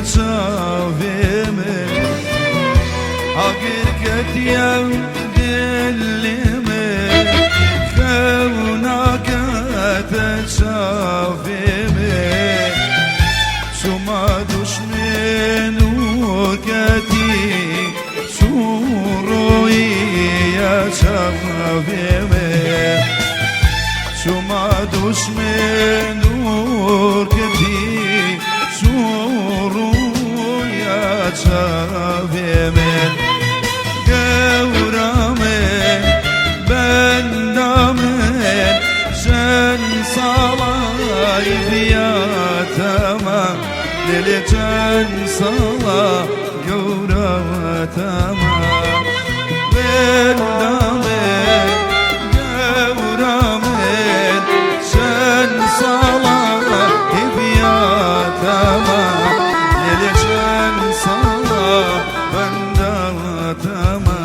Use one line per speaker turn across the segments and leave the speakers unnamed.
تشافيمي عقر كتيا دلمي خونك تشافيمي سما دشمن وكتي سوروي يا شافيمي سما دشمن وكتي سوروي يا شافيمي قورامي بندامي شن صلاي بياتما للجن صلا قوراتما بندامي قورامي شن صلاي بياتما للجن صلا بنداتما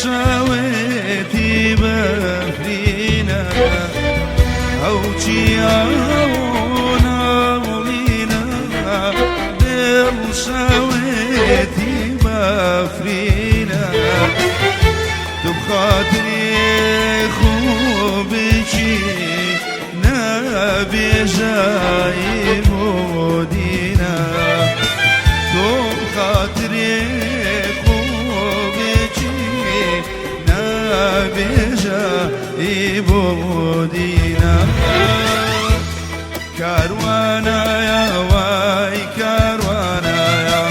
شويتي بفرينا أوجيا ونولينا دل شويتي بفرينا تبخاطري خوبشي نبي جاي مودينا تبخاطري بيجا يبودينا كاروانا يا واي كاروانا يا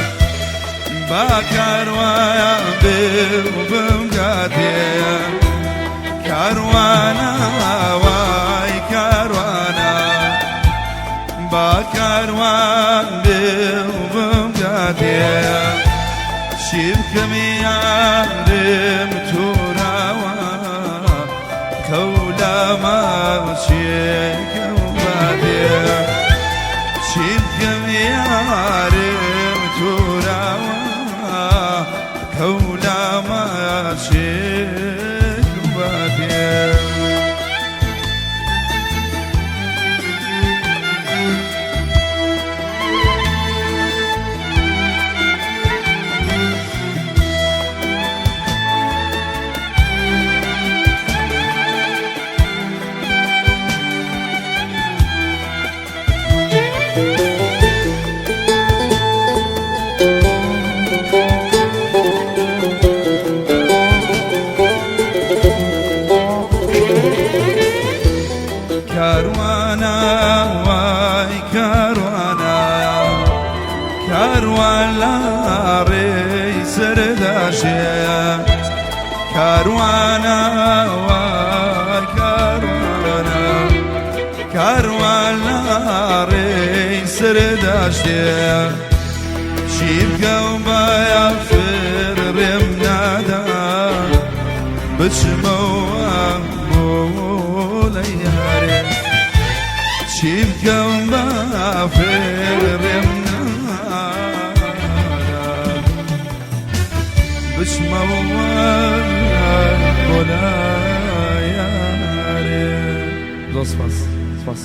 با كاروانا بمقاتيا كاروانا واي كاروانا با كاروانا بمقاتيا شبكم يارم كولا ما شيك وبادير شبكم يارم تراوا كولا ما شيك وبادير كاروانا واي كاروانا كاروانا ريس رداشيا كاروانا واي كاروانا كاروانا ريس رداشيا شيب قوبا يغفر رمنادا بتشموا مولياري شيب قوبا يغفر رمنادا بتشموا مولياري. Dos faz.